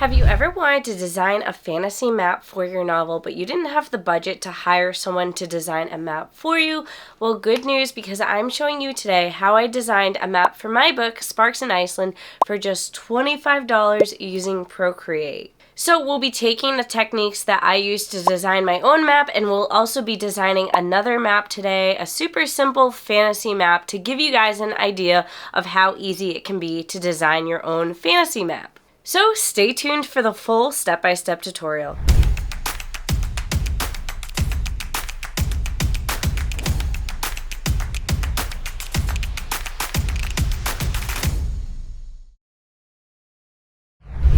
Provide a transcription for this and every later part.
Have you ever wanted to design a fantasy map for your novel, but you didn't have the budget to hire someone to design a map for you? Well, good news, because I'm showing you today how I designed a map for my book, Sparks in Iceland, for just $25 using Procreate. So we'll be taking the techniques that I used to design my own map, and we'll also be designing another map today, a super simple fantasy map to give you guys an idea of how easy it can be to design your own fantasy map. So stay tuned for the full step-by-step tutorial.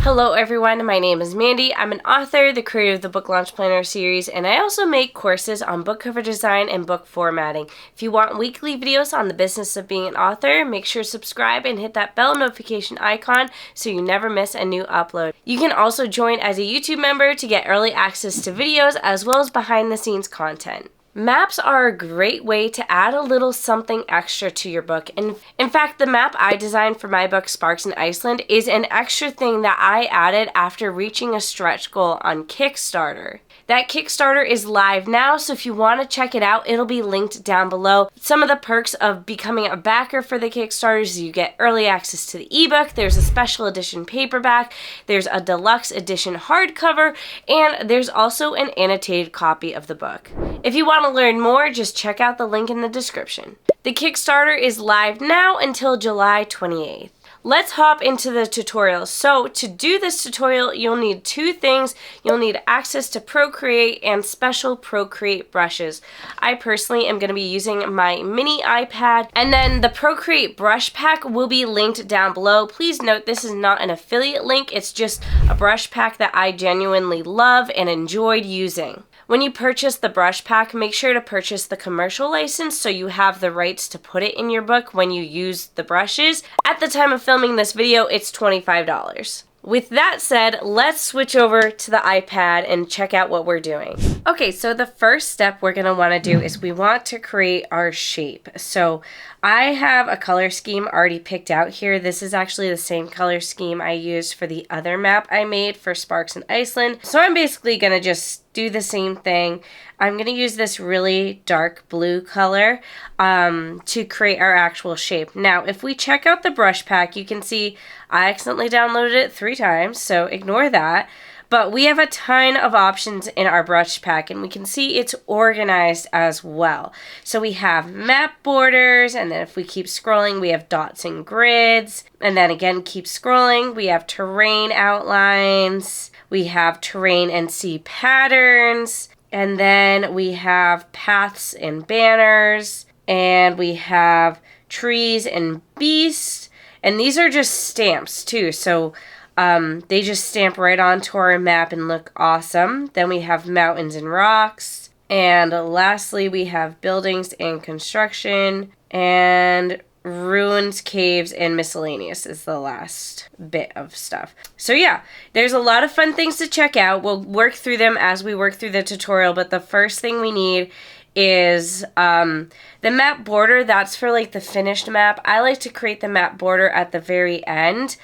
Hello everyone, my name is Mandy. I'm an author, the creator of the Book Launch Planner series, and I also make courses on book cover design and book formatting. If you want weekly videos on the business of being an author, make sure to subscribe and hit that bell notification icon so you never miss a new upload. You can also join as a YouTube member to get early access to videos as well as behind the scenes content. Maps are a great way to add a little something extra to your book. And in fact, the map I designed for my book, Sparks in Iceland, is an extra thing that I added after reaching a stretch goal on Kickstarter. That Kickstarter is live now, so if you want to check it out, it'll be linked down below. Some of the perks of becoming a backer for the Kickstarter is you get early access to the ebook, there's a special edition paperback, there's a deluxe edition hardcover, and there's also an annotated copy of the book. If you want to learn more, just check out the link in the description. The Kickstarter is live now until July 28th. Let's hop into the tutorial. So to do this tutorial, you'll need two things. You'll need access to Procreate and special Procreate brushes. I personally am going to be using my mini iPad, and then the Procreate brush pack will be linked down below. Please note this is not an affiliate link. It's just a brush pack that I genuinely love and enjoyed using. When you purchase the brush pack, make sure to purchase the commercial license so you have the rights to put it in your book when you use the brushes. At the time of filming this video, it's $25. With that said, let's switch over to the iPad and check out what we're doing. Okay, so the first step we're going to want to do is we want to create our shape. So I have a color scheme already picked out here. This is actually the same color scheme I used for the other map I made for Sparks in Iceland. So I'm basically going to just do the same thing. I'm going to use this really dark blue color to create our actual shape. Now, if we check out the brush pack, you can see I accidentally downloaded it 3 times, so ignore that. But we have a ton of options in our brush pack, and we can see it's organized as well. So we have map borders, and then if we keep scrolling, we have dots and grids. And then again, keep scrolling, we have terrain outlines, we have terrain and sea patterns, and then we have paths and banners, and we have trees and beasts. And these are just stamps too, so they just stamp right onto our map and look awesome. Then we have mountains and rocks. And lastly, we have buildings and construction. And ruins, caves, and miscellaneous is the last bit of stuff. So yeah, there's a lot of fun things to check out. We'll work through them as we work through the tutorial. But the first thing we need is the map border. That's for like the finished map. I like to create the map border at the very end.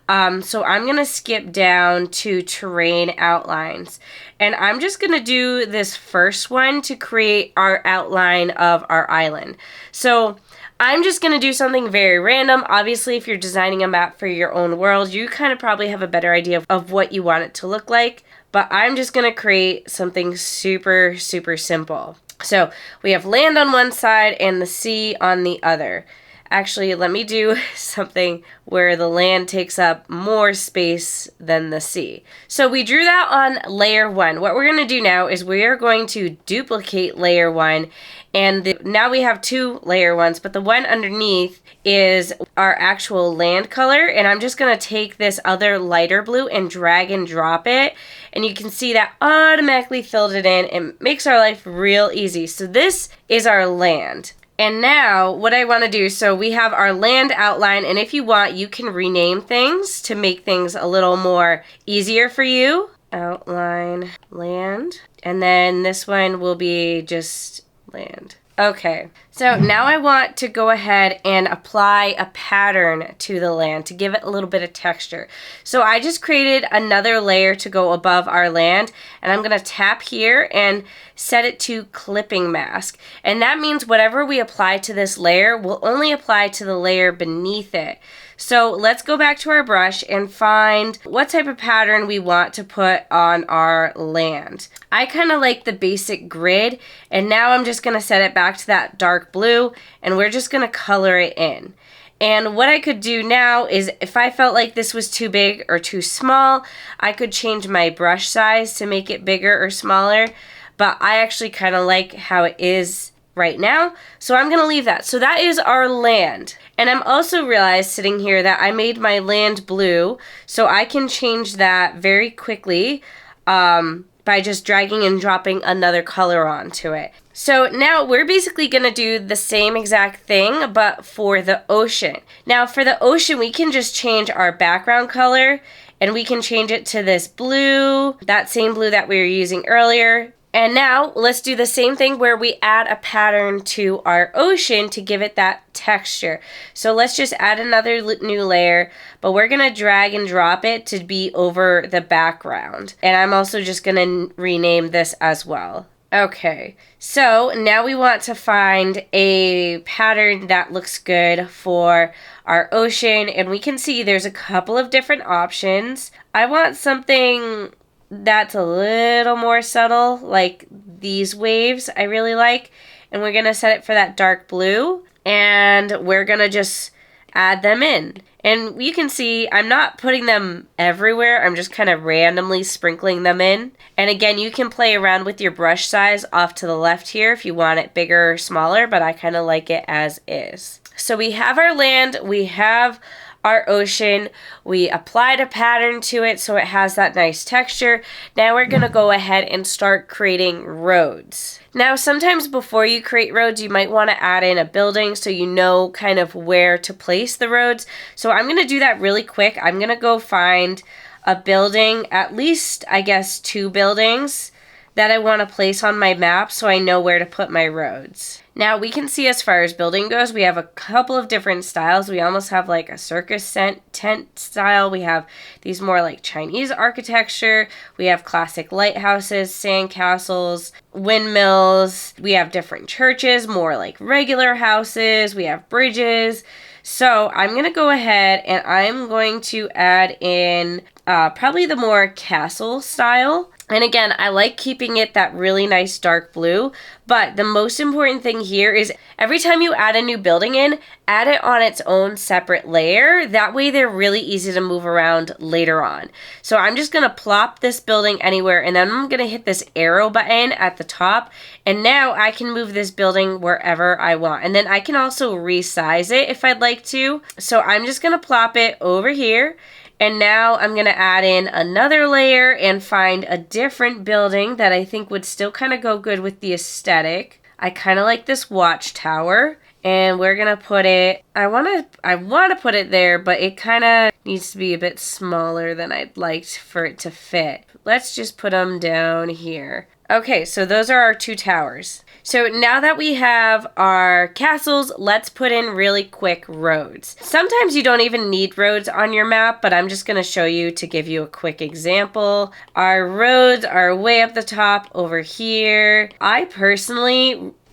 So I'm going to skip down to terrain outlines, and I'm just going to do this first one to create our outline of our island. So I'm just going to do something very random. Obviously, if you're designing a map for your own world, you kind of probably have a better idea of what you want it to look like, but I'm just going to create something super, super simple. So we have land on one side and the sea on the other. Actually, let me do something where the land takes up more space than the sea. So we drew that on layer 1. What we're going to do now is we are going to duplicate layer 1. And now we have 2 layer 1s, but the one underneath is our actual land color. And I'm just going to take this other lighter blue and drag and drop it. And you can see that automatically filled it in. It makes our life real easy. So this is our land. And now what I want to do, so we have our land outline, and if you want, you can rename things to make things a little more easier for you. Outline land. And then this one will be just land. Okay, so now I want to go ahead and apply a pattern to the land to give it a little bit of texture. So I just created another layer to go above our land, and I'm going to tap here and set it to clipping mask. And that means whatever we apply to this layer will only apply to the layer beneath it. So let's go back to our brush and find what type of pattern we want to put on our land. I kind of like the basic grid, and now I'm just going to set it back to that dark blue, and we're just going to color it in. And what I could do now is if I felt like this was too big or too small, I could change my brush size to make it bigger or smaller, but I actually kind of like how it is right now, so I'm gonna leave that. So that is our land. And I'm also realized sitting here that I made my land blue, so I can change that very quickly by just dragging and dropping another color onto it. So now we're basically gonna do the same exact thing, but for the ocean. Now for the ocean, we can just change our background color, and we can change it to this blue, that same blue that we were using earlier. And now let's do the same thing where we add a pattern to our ocean to give it that texture. So let's just add another new layer, but we're going to drag and drop it to be over the background. And I'm also just going to rename this as well. Okay, so now we want to find a pattern that looks good for our ocean, and we can see there's a couple of different options. I want something that's a little more subtle, like these waves I really like, and we're gonna set it for that dark blue, and we're gonna just add them in. And you can see I'm not putting them everywhere, I'm just kind of randomly sprinkling them in. And again, you can play around with your brush size off to the left here if you want it bigger or smaller, but I kind of like it as is. So we have our land, we have our ocean, we applied a pattern to it so it has that nice texture. Now we're going to go ahead and start creating roads. Now sometimes before you create roads, you might want to add in a building so you know kind of where to place the roads. So I'm going to do that really quick. I'm going to go find a building, at least I guess 2 buildings that I want to place on my map so I know where to put my roads. Now we can see as far as building goes, we have a couple of different styles. We almost have like a circus tent style. We have these more like Chinese architecture. We have classic lighthouses, sandcastles, windmills. We have different churches, more like regular houses. We have bridges. So I'm going to go ahead and I'm going to add in probably the more castle style. And again, I like keeping it that really nice dark blue, but the most important thing here is every time you add a new building in, add it on its own separate layer. That way they're really easy to move around later on. So I'm just going to plop this building anywhere, and then I'm going to hit this arrow button at the top, and now I can move this building wherever I want. And then I can also resize it if I'd like to. So I'm just going to plop it over here. And now I'm going to add in another layer and find a different building that I think would still kind of go good with the aesthetic. I kind of like this watchtower, and we're going to put it, I want to put it there, but it kind of needs to be a bit smaller than I'd like for it to fit. Let's just put them down here. Okay, so those are our 2 towers. So now that we have our castles, let's put in really quick roads. Sometimes you don't even need roads on your map, but I'm just going to show you to give you a quick example. Our roads are way up the top over here. I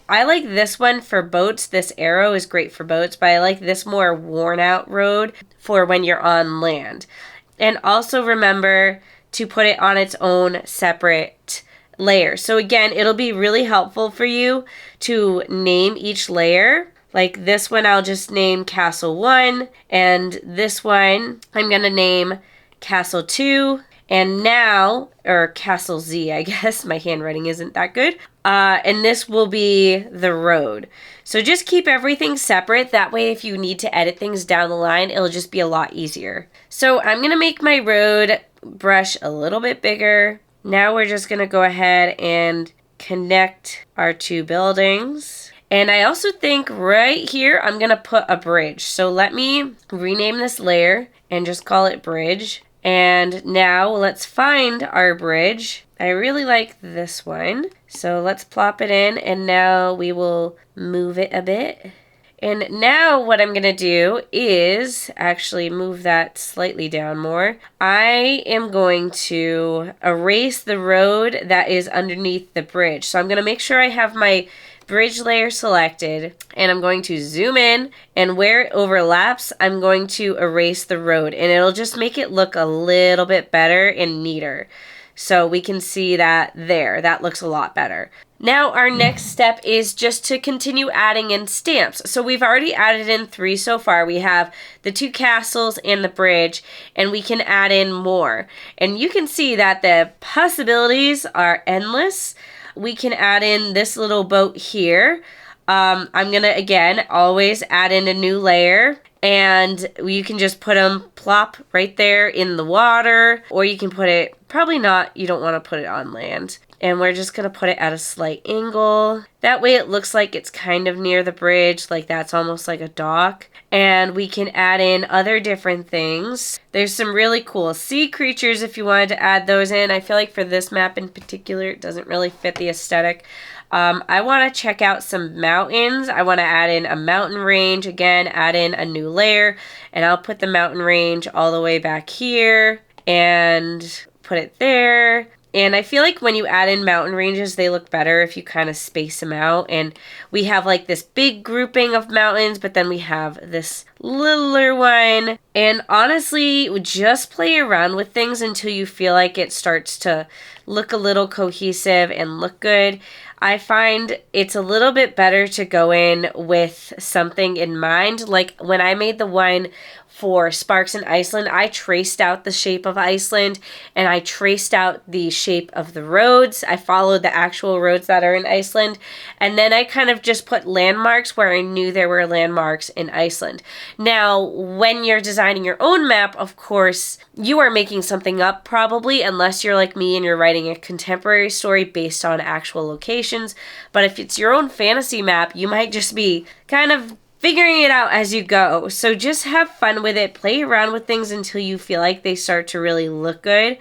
like this one for boats. This arrow is great for boats, but I like this more worn out road for when you're on land. And also remember to put it on its own separate layer. So again, it'll be really helpful for you to name each layer. Like this one, I'll just name Castle 1, and this one, I'm going to name Castle 2, and now, or Castle Z, I guess. My handwriting isn't that good. And this will be the road. So just keep everything separate. That way, if you need to edit things down the line, it'll just be a lot easier. So I'm going to make my road brush a little bit bigger. Now we're just going to go ahead and connect our 2 buildings. And I also think right here, I'm going to put a bridge. So let me rename this layer and just call it bridge. And now let's find our bridge. I really like this one. So let's plop it in, and now we will move it a bit. And now what I'm going to do is actually move that slightly down more. I am going to erase the road that is underneath the bridge. So I'm going to make sure I have my bridge layer selected, and I'm going to zoom in, and where it overlaps, I'm going to erase the road, and it'll just make it look a little bit better and neater. So we can see that there. That looks a lot better. Now our next step is just to continue adding in stamps. So we've already added in 3 so far. We have the 2 castles and the bridge, and we can add in more. And you can see that the possibilities are endless. We can add in this little boat here. I'm going to, again, always add in a new layer. And you can just put them plop right there in the water. Or you can put it, probably not, you don't want to put it on land. And we're just going to put it at a slight angle. That way it looks like it's kind of near the bridge, like that's almost like a dock. And we can add in other different things. There's some really cool sea creatures if you wanted to add those in. I feel like for this map in particular, it doesn't really fit the aesthetic. I want to check out some mountains. I want to add in a mountain range. Again, add in a new layer. And I'll put the mountain range all the way back here and put it there. And I feel like when you add in mountain ranges, they look better if you kind of space them out. And we have like this big grouping of mountains, but then we have this littler one. And honestly, just play around with things until you feel like it starts to look a little cohesive and look good. I find it's a little bit better to go in with something in mind. Like when I made the one for Sparks in Iceland, I traced out the shape of Iceland and I traced out the shape of the roads. I followed the actual roads that are in Iceland, and then I kind of just put landmarks where I knew there were landmarks in Iceland. Now, when you're designing your own map, of course, you are making something up probably, unless you're like me and you're writing a contemporary story based on actual locations. But if it's your own fantasy map, you might just be kind of figuring it out as you go. So just have fun with it. Play around with things until you feel like they start to really look good.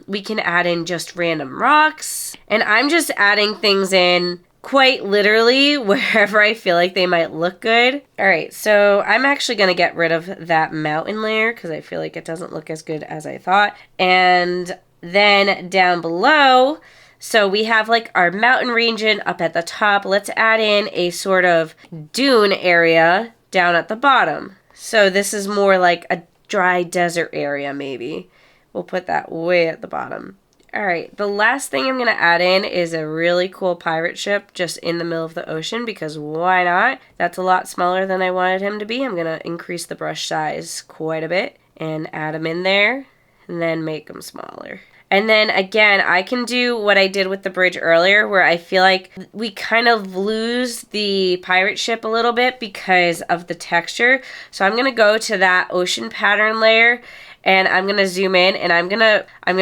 We can add in just random rocks. And I'm just adding things in quite literally wherever I feel like they might look good. All right, so I'm actually going to get rid of that mountain layer because I feel like it doesn't look as good as I thought. And then down below, so we have like our mountain region up at the top. Let's add in a sort of dune area down at the bottom. So this is more like a dry desert area maybe. We'll put that way at the bottom. All right, the last thing I'm going to add in is a really cool pirate ship just in the middle of the ocean, because why not? That's a lot smaller than I wanted him to be. I'm going to increase the brush size quite a bit and add him in there and then make them smaller. And then again, I can do what I did with the bridge earlier, where I feel like we kind of lose the pirate ship a little bit because of the texture. So I'm going to go to that ocean pattern layer, and I'm going to zoom in, and I'm going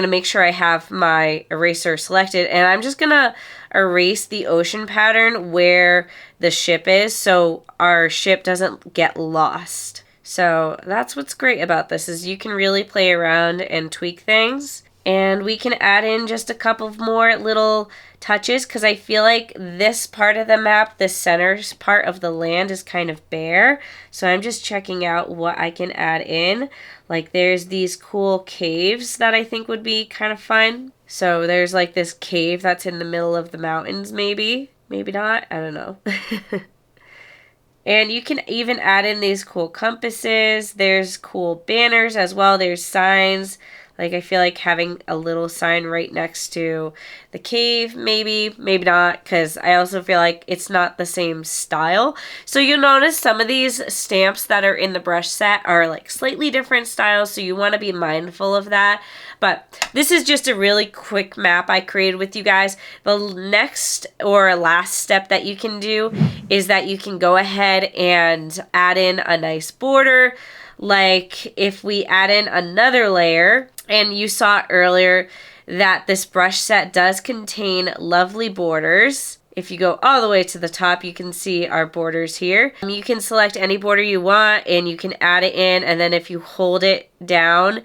to make sure I have my eraser selected, and I'm just going to erase the ocean pattern where the ship is so our ship doesn't get lost. So that's what's great about this, is you can really play around and tweak things. And we can add in just a couple of more little touches, because I feel like this part of the map, the center part of the land, is kind of bare. So I'm just checking out what I can add in. Like there's these cool caves that I think would be kind of fun. So there's like this cave that's in the middle of the mountains maybe. Maybe not. I don't know. And you can even add in these cool compasses. There's cool banners as well. There's signs. Like I feel like having a little sign right next to the cave, maybe not, because I also feel like it's not the same style. So you'll notice some of these stamps that are in the brush set are like slightly different styles, so you want to be mindful of that. But this is just a really quick map I created with you guys. The next or last step that you can do is that you can go ahead and add in a nice border. Like if we add in another layer, and you saw earlier that this brush set does contain lovely borders. If you go all the way to the top, you can see our borders here. You can select any border you want and you can add it in, and then if you hold it down,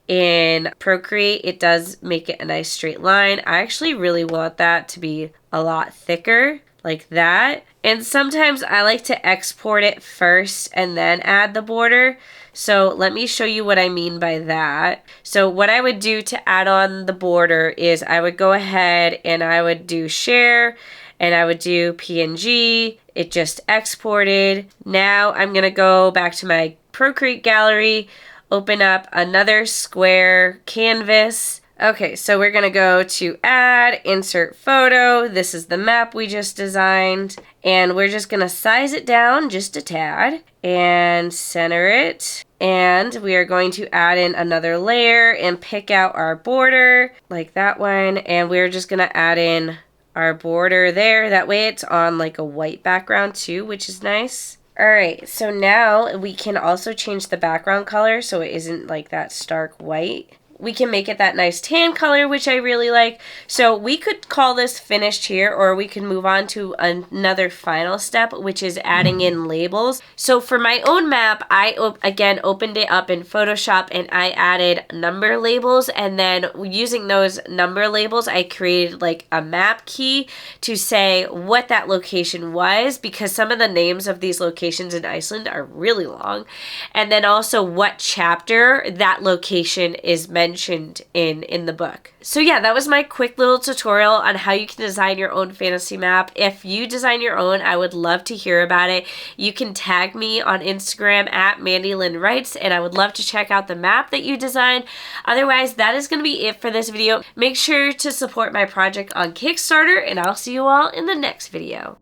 in Procreate, it does make it a nice straight line. I actually really want that to be a lot thicker, like that. And sometimes I like to export it first and then add the border. So let me show you what I mean by that. So what I would do to add on the border is I would go ahead and I would do share, and I would do PNG. It just exported. Now I'm gonna go back to my Procreate gallery, open up another square canvas. Okay, so we're gonna go to add, insert photo. This is the map we just designed. And we're just gonna size it down just a tad and center it. And we are going to add in another layer and pick out our border like that one. And we're just gonna add in our border there. That way it's on like a white background too, which is nice. All right, so now we can also change the background color so it isn't like that stark white. We can make it that nice tan color, which I really like. So we could call this finished here, or we could move on to another final step, which is adding in labels. So for my own map, I again opened it up in Photoshop and I added number labels, and then using those number labels, I created like a map key to say what that location was, because some of the names of these locations in Iceland are really long, and then also what chapter that location is mentioned in the book. So yeah, that was my quick little tutorial on how you can design your own fantasy map. If you design your own, I would love to hear about it. You can tag me on Instagram at Mandi Lynn Writes, and I would love to check out the map that you designed. Otherwise, that is going to be it for this video. Make sure to support my project on Kickstarter, and I'll see you all in the next video.